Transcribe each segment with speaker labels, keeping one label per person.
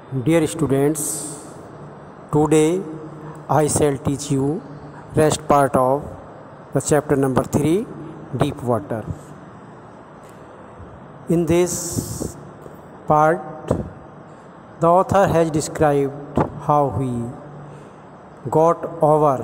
Speaker 1: Dear students, today I shall teach you rest part of the chapter number 3, Deep Water. In this part, the author has described how he got over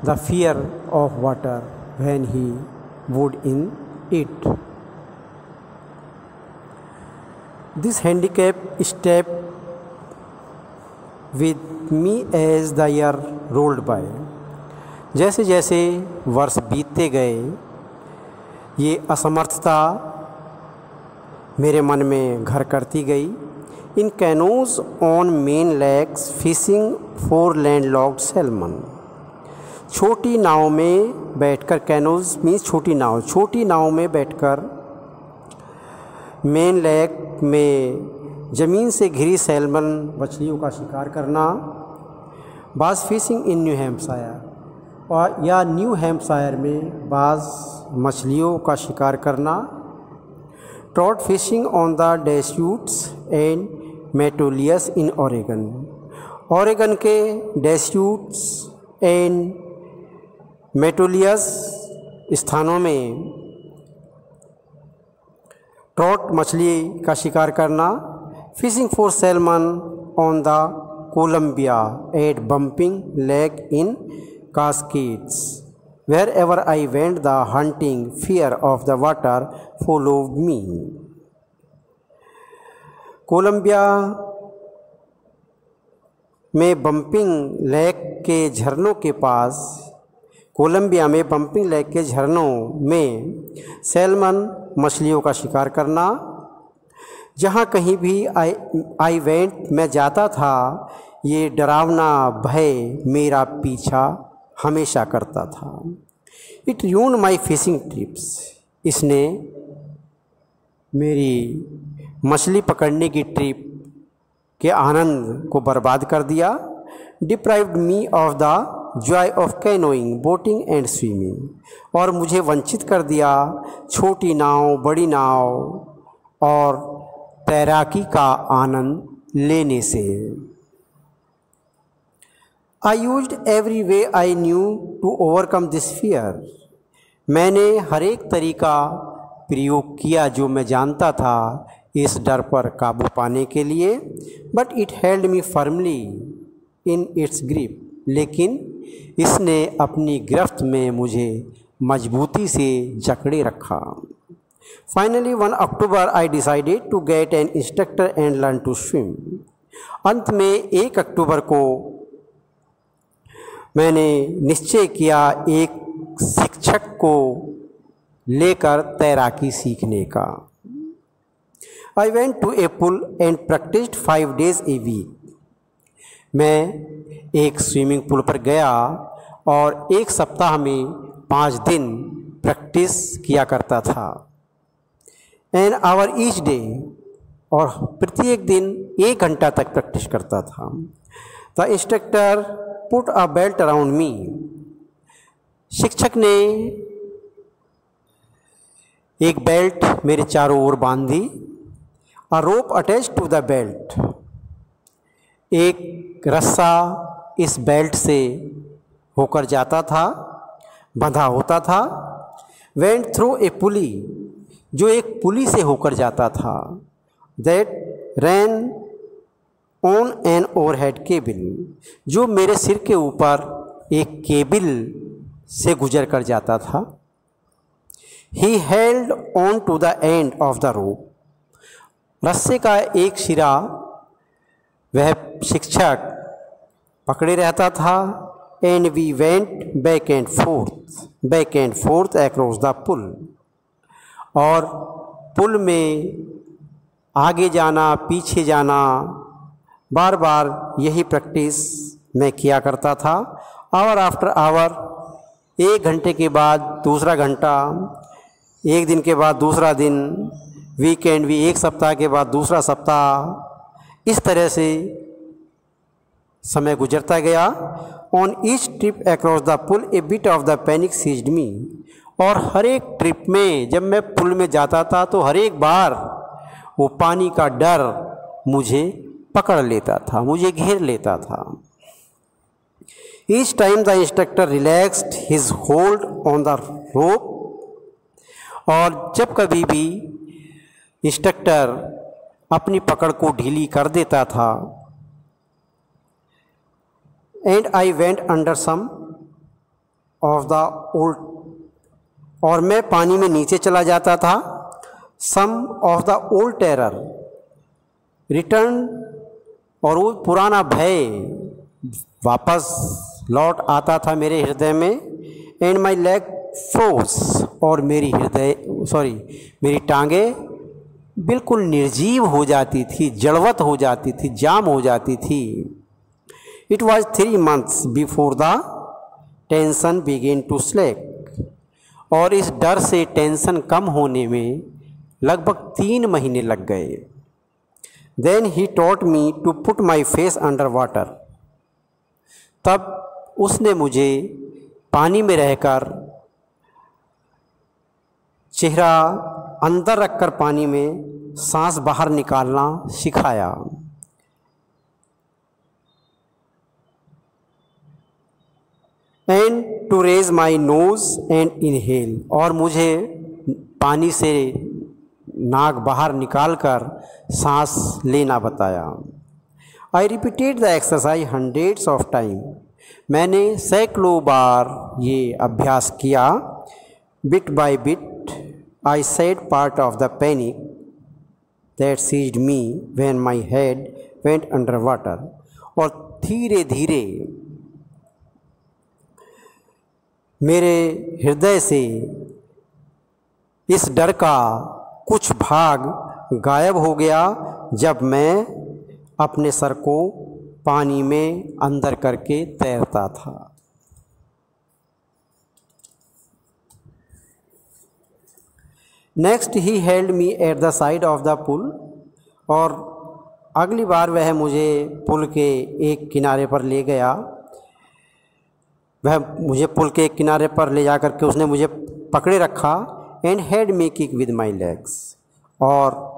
Speaker 1: the fear of water when he would in it. This handicap stepped with me as the year rolled by. जैसे जैसे वर्ष बीतते गए ये असमर्थता मेरे मन में घर करती गई. In canoes on Maine lakes fishing for landlocked salmon. छोटी नाव में बैठकर, कैनोज मीन्स छोटी नाव में बैठकर मेन लेक में ज़मीन से घिरी सैल्मन मछलियों का शिकार करना. बाज फिशिंग इन न्यू हैम्पशायर, और या न्यू हैम्पशायर में बाज मछलियों का शिकार करना. Trout fishing on the Deschutes and Metolius in Oregon. Oregon के डेस्यूट्स एंड मेटोलियस स्थानों में ट्रॉट मछली का शिकार करना. Fishing for salmon on the Columbia at Bumping Lake in Cascades. Wherever I went the haunting fear of the water followed me. Columbia में Bumping Lake के झरनों के पास, कोलंबिया में बम्पिंग लेक के झरनों में सैल्मन मछलियों का शिकार करना. जहाँ कहीं भी आई वेंट मैं जाता था, ये डरावना भय मेरा पीछा हमेशा करता था. It ruined my fishing trips. इसने मेरी मछली पकड़ने की ट्रिप के आनंद को बर्बाद कर दिया. Deprived me of the Joy of canoeing, boating and swimming. और मुझे वंचित कर दिया छोटी नाव, बड़ी नाव और तैराकी का आनंद लेने से. I used every way I knew to overcome this fear. मैंने हर एक तरीका प्रयोग किया जो मैं जानता था इस डर पर काबू पाने के लिए. But it held me firmly in its grip. लेकिन इसने अपनी गिरफ्त में मुझे मजबूती से जकड़े रखा. Finally 1 October I decided to get an instructor and learn to swim. अंत में 1 अक्टूबर को मैंने निश्चय किया एक शिक्षक को लेकर तैराकी सीखने का. I went to a pool and practised 5 days a week. मैं एक स्विमिंग पूल पर गया और एक सप्ताह में 5 दिन प्रैक्टिस किया करता था. एन आवर ईच डे, और प्रत्येक दिन 1 घंटा तक प्रैक्टिस करता था. The instructor put a belt around me. शिक्षक ने एक बेल्ट मेरे चारों ओर बांध दी. अ रोप अटैच टू द बेल्ट. एक रस्सा इस बेल्ट से होकर जाता था, बंधा होता था. वेंट थ्रू ए पुली, जो एक पुली से होकर जाता था. That ran on an overhead cable, जो मेरे सिर के ऊपर एक केबल से गुजर कर जाता था. He held on to the end of the rope. रस्से का एक सिरा वह शिक्षक पकड़े रहता था. And we went back and forth across the pool. और पुल में आगे जाना, पीछे जाना, बार बार यही प्रैक्टिस मैं किया करता था. आवर आफ्टर आवर, 1 घंटे के बाद दूसरा घंटा, 1 दिन के बाद दूसरा दिन, वीकेंड भी 1 सप्ताह के बाद दूसरा सप्ताह. इस तरह से समय गुजरता गया. On each trip across the pool a bit of the panic seized me. और हर एक ट्रिप में जब मैं पुल में जाता था तो हर एक बार वो पानी का डर मुझे पकड़ लेता था, मुझे घेर लेता था। Each time the instructor relaxed his hold on the rope, और जब कभी भी इंस्ट्रक्टर अपनी पकड़ को ढीली कर देता था, and I went under some of the old, और मैं पानी में नीचे चला जाता था। Some of the old terror returned, और वो पुराना भय वापस लौट आता था मेरे हृदय में। एंड माई लेग फ्रोज, और मेरी टांगें बिल्कुल निर्जीव हो जाती थी, जड़वत हो जाती थी, जाम हो जाती थी। It was 3 months before the tension began to slack, और इस डर से टेंशन कम होने में लगभग 3 महीने लग गए। Then he taught me to put my face under water, तब उसने मुझे पानी में रहकर चेहरा अंदर रखकर पानी में सांस बाहर निकालना सिखाया। And to raise my nose and inhale, और मुझे पानी से नाक बाहर निकालकर सांस लेना बताया। I repeated the exercise hundreds of time, मैंने सैकड़ों बार ये अभ्यास किया। Bit by bit I said part of the panic that seized me when my head went under water, और धीरे धीरे मेरे हृदय से इस डर का कुछ भाग गायब हो गया जब मैं अपने सर को पानी में अंदर करके तैरता था। Next he held me at the side of the pool, और अगली बार वह मुझे पुल के एक किनारे पर ले गया। वह मुझे पुल के एक किनारे पर ले जा कर के उसने मुझे पकड़े रखा। And head me kick with my legs, और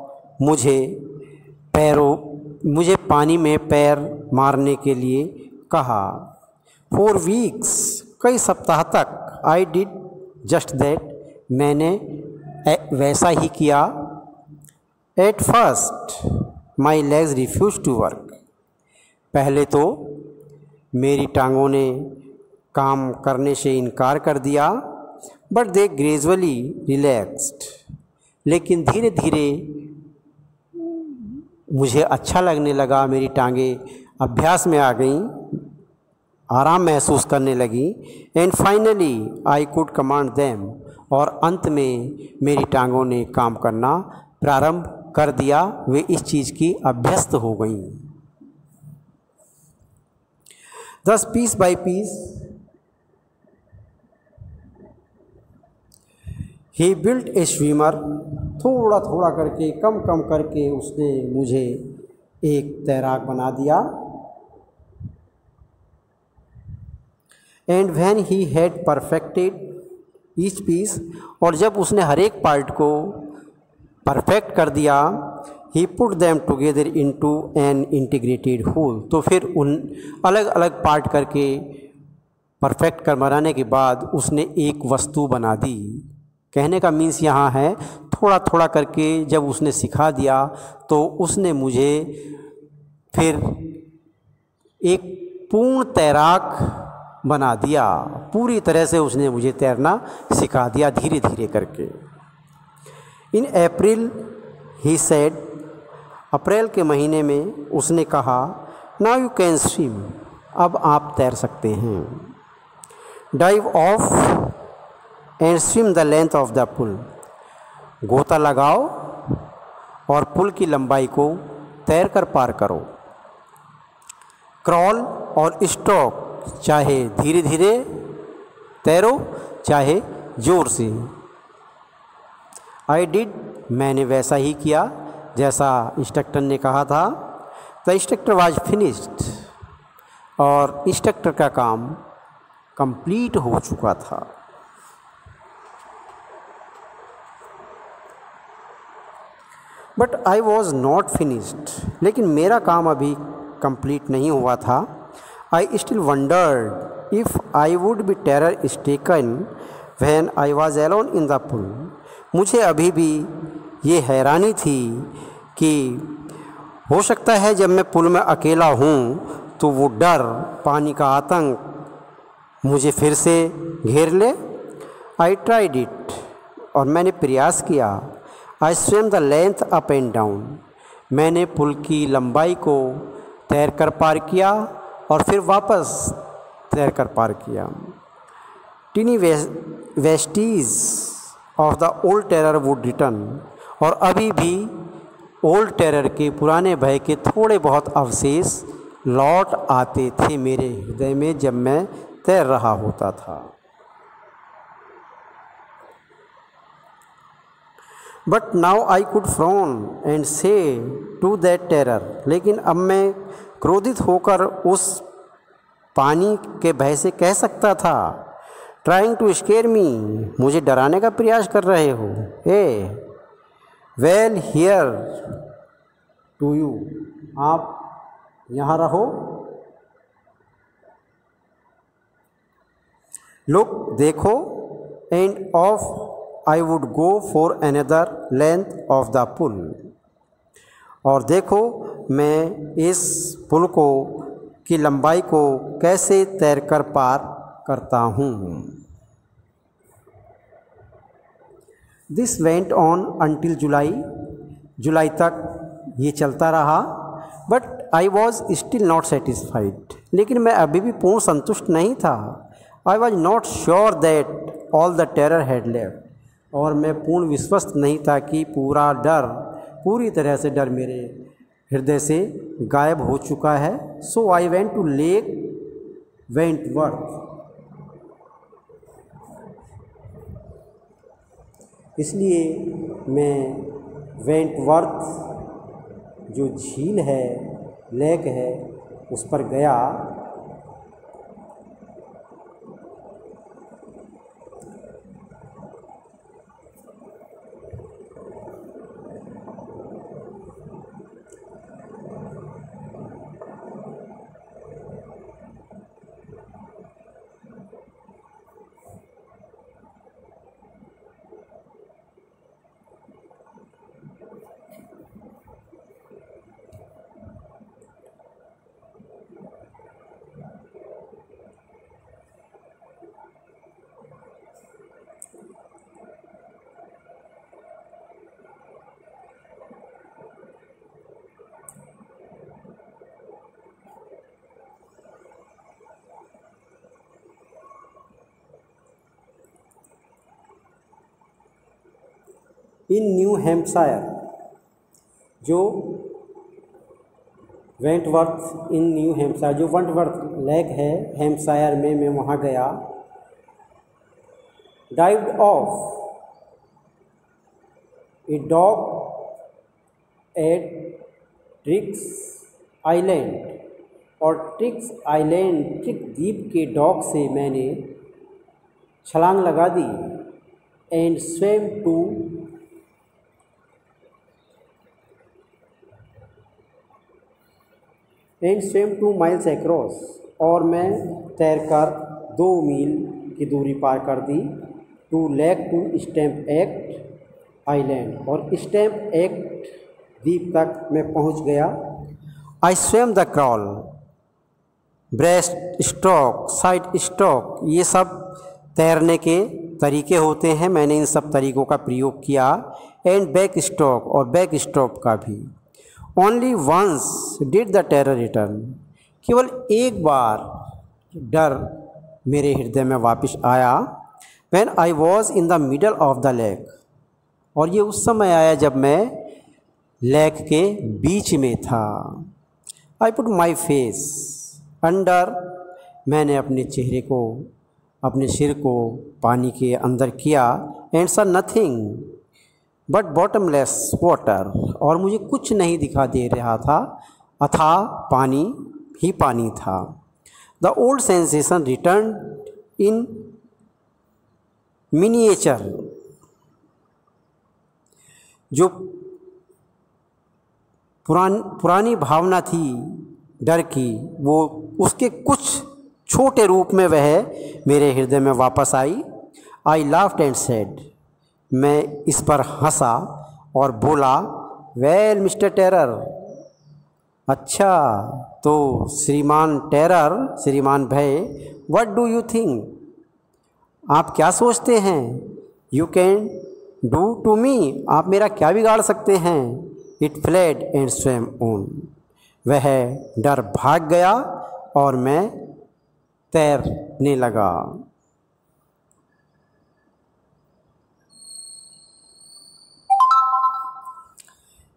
Speaker 1: मुझे पानी में पैर मारने के लिए कहा। 4 weeks, कई सप्ताह तक आई डिड जस्ट दैट, मैंने वैसा ही किया। At first my legs refuse to work, पहले तो मेरी टांगों ने काम करने से इनकार कर दिया। बट दे ग्रेजुअली रिलैक्स्ड, लेकिन धीरे धीरे मुझे अच्छा लगने लगा, मेरी टांगें अभ्यास में आ गईं, आराम महसूस करने लगी। And finally I could command them, और अंत में मेरी टांगों ने काम करना प्रारंभ कर दिया, वे इस चीज़ की अभ्यस्त हो गईं। Thus piece by piece he built a swimmer, थोड़ा थोड़ा करके कम कम करके उसने मुझे एक तैराक बना दिया। And when he had perfected each piece, और जब उसने हर एक पार्ट को परफेक्ट कर दिया, he put them together into an integrated whole, तो फिर उन अलग अलग पार्ट करके परफेक्ट कर बनाने के बाद उसने एक वस्तु बना दी। कहने का मीन्स यहाँ है थोड़ा थोड़ा करके जब उसने सिखा दिया तो उसने मुझे फिर एक पूर्ण तैराक बना दिया, पूरी तरह से उसने मुझे तैरना सिखा दिया धीरे धीरे करके। इन अप्रैल ही सेड, अप्रैल के महीने में उसने कहा, नाउ यू कैन स्विम, अब आप तैर सकते हैं। Dive off and swim the length of the pool, गोता लगाओ और पुल की लंबाई को तैर कर पार करो। क्रॉल और स्टॉक, चाहे धीरे धीरे तैरो चाहे जोर से। आई डिड, मैंने वैसा ही किया जैसा इंस्ट्रक्टर ने कहा था। द इंस्ट्रक्टर वाज फिनिश्ड, और इंस्ट्रक्टर का काम कंप्लीट हो चुका था। But I was not finished, लेकिन मेरा काम अभी कंप्लीट नहीं हुआ था। I still wondered if I would be terror stricken when I was alone in the pool. मुझे अभी भी ये हैरानी थी कि हो सकता है जब मैं पुल में अकेला हूँ तो वो डर, पानी का आतंक मुझे फिर से घेर ले। आई ट्राइड इट, और मैंने प्रयास किया। आई swim the length up and down, मैंने पुल की लंबाई को तैर कर पार किया और फिर वापस तैर कर पार किया। Tiny vestiges of the old terror would return, और अभी भी ओल्ड टेरर के पुराने भय के थोड़े बहुत अवशेष लौट आते थे मेरे हृदय में जब मैं तैर रहा होता था। But now I could frown and से टू दैट टेरर, लेकिन अब मैं क्रोधित होकर उस पानी के भय से कह सकता था, ट्राइंग टू स्केयर मी, मुझे डराने का प्रयास कर रहे हो। A well here to you, आप यहाँ रहो। लुक, देखो, and of I would go for another length of the pool, और देखो मैं इस पुल को की लंबाई को कैसे तैरकर पार करता हूँ। दिस वेंट ऑन अंटिल जुलाई तक ये चलता रहा। But I was still not satisfied, लेकिन मैं अभी भी पूर्ण संतुष्ट नहीं था। आई was not sure that all the terror had left, और मैं पूर्ण विश्वस्त नहीं था कि पूरी तरह से डर मेरे हृदय से गायब हो चुका है। So I went to lake Wentworth, इसलिए मैं वेंटवर्थ जो झील है, लेक है, उस पर गया। इन न्यू हैम्पशायर, जो वेंटवर्थ इन न्यू हैम्पशायर, जो वेंटवर्थ लेक है हैम्पशायर में, मैं वहाँ गया। Dived off a dock at Tricks island, और ट्रिक्स द्वीप के डॉग से मैंने छलांग लगा दी। And swim two miles across, और मैं तैरकर 2 मील की दूरी पार कर दी। To lake to Stamp Act island, और स्टैम्प एक्ट द्वीप तक मैं पहुंच गया। I swim the crawl, breast stroke, side stroke, ये सब तैरने के तरीके होते हैं, मैंने इन सब तरीक़ों का प्रयोग किया। एंड बैक स्ट्रोक, और बैक स्ट्रोक का भी। Only once did the terror return, केवल एक बार डर मेरे हृदय में वापस आया। When I was in the middle of the lake, और ये उस समय आया जब मैं लेक के बीच में था। I put my face under, मैंने अपने सिर को पानी के अंदर किया। And saw nothing but bottomless water, और मुझे कुछ नहीं दिखा दे रहा था, अथाह पानी ही पानी था। The old sensation return in miniature, जो पुरानी भावना थी डर की, वो उसके कुछ छोटे रूप में वह मेरे हृदय में वापस आई। आई लाफ्ड एंड सेड, मैं इस पर हंसा और बोला, वेल मिस्टर टेरर, अच्छा तो श्रीमान टेरर, श्रीमान भय, व्हाट डू यू थिंक, आप क्या सोचते हैं, you can do to me, आप मेरा क्या बिगाड़ सकते हैं। It fled and swam on, वह डर भाग गया और मैं तैरने लगा।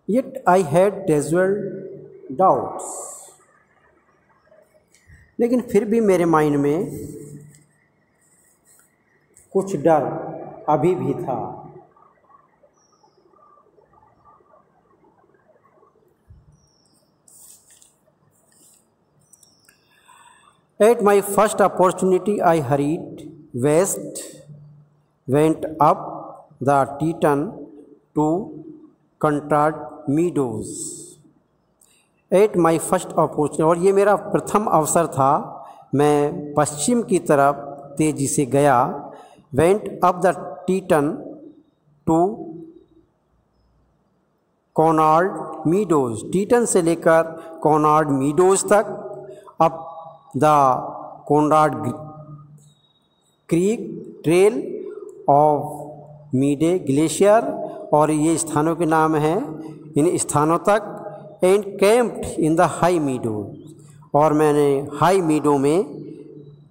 Speaker 1: Yet I had desert doubts, लेकिन फिर भी मेरे माइंड में कुछ डर अभी भी था। At my first opportunity I hurried west, went up the Teton to Conrad Meadows. At my first opportunity, और ये मेरा प्रथम अवसर था, मैं पश्चिम की तरफ तेज़ी से गया। Went up the Teton to Conrad Meadows, Teton से लेकर कॉनॉर्ड मीडोज तक, up the Conrad Creek Trail off Meade Glacier, और ये स्थानों के नाम हैं, इन स्थानों तक। And camped in the high meadow, और मैंने हाई मीडो में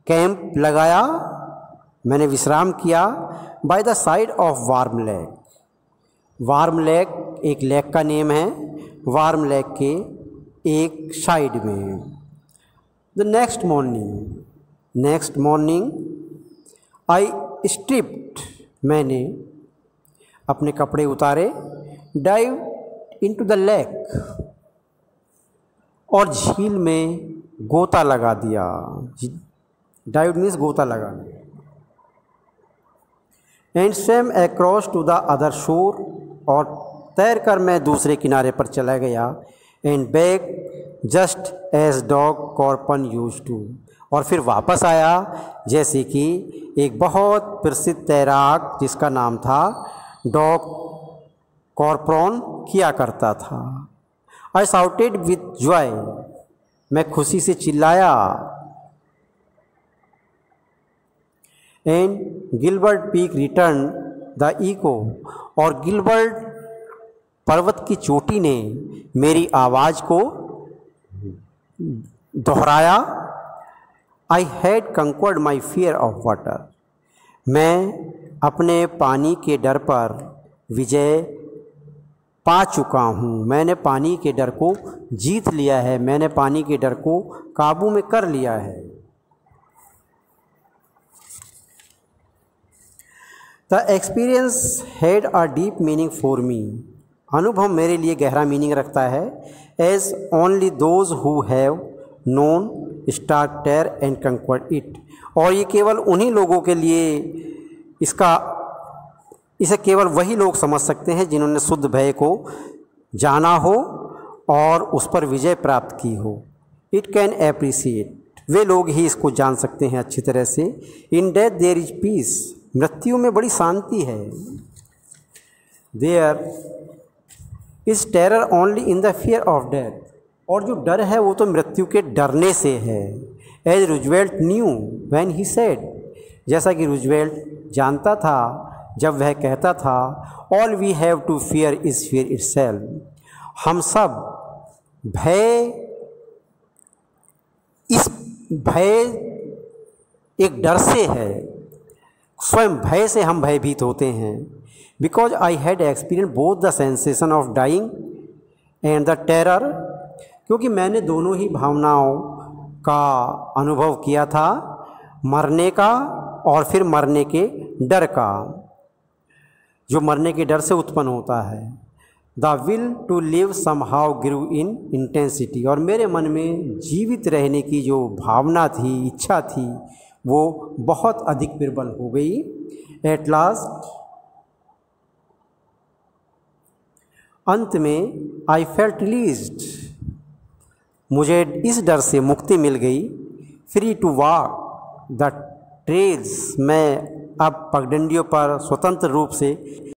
Speaker 1: कैंप लगाया, मैंने विश्राम किया। By the side of warm lake, warm lake एक लेक का नेम है, वार्म लेक के एक साइड में। The next morning I stripped, मैंने अपने कपड़े उतारे। डाइव इनटू द लेक, और झील में गोता लगा दिया। डाइव मीन्स गोता लगाना। And swim across to the other shore, और तैर कर मैं दूसरे किनारे पर चला गया। And back just as dog Corpen use to, और फिर वापस आया जैसे कि एक बहुत प्रसिद्ध तैराक जिसका नाम था डॉग कॉर्पन किया करता था। आई शाउटेड विथ जॉय, मैं खुशी से चिल्लाया। And Gilbert Peak return the echo, और गिलबर्ट पर्वत की चोटी ने मेरी आवाज़ को दोहराया। I had conquered my fear of water, मैं अपने पानी के डर पर विजय पा चुका हूँ, मैंने पानी के डर को जीत लिया है, मैंने पानी के डर को काबू में कर लिया है। The experience had a deep meaning for me, अनुभव मेरे लिए गहरा मीनिंग रखता है। As only those who have known stark terror and conquered it, और ये केवल उन्हीं लोगों के लिए इसे केवल वही लोग समझ सकते हैं जिन्होंने शुद्ध भय को जाना हो और उस पर विजय प्राप्त की हो। इट कैन एप्रिसिएट, वे लोग ही इसको जान सकते हैं अच्छी तरह से। In death there is peace, मृत्यु में बड़ी शांति है। There is terror only in the fear of death, और जो डर है वो तो मृत्यु के डरने से है। As Roosevelt knew when he said, जैसा कि रूजवेल्ट जानता था जब वह कहता था, all we have to fear is fear itself, हम सब भय एक डर से है, स्वयं भय से हम भयभीत होते हैं। Because I had experience both the sensation of dying and the terror, क्योंकि मैंने दोनों ही भावनाओं का अनुभव किया था, मरने का और फिर मरने के डर का, जो मरने के डर से उत्पन्न होता है। The will to live somehow grew in intensity, और मेरे मन में जीवित रहने की जो भावना थी, इच्छा थी, वो बहुत अधिक प्रबल हो गई। एट लास्ट अंत में आई फेल्ट रिलीज्ड, मुझे इस डर से मुक्ति मिल गई, free to walk the trails, मैं अब पगडंडियों पर स्वतंत्र रूप से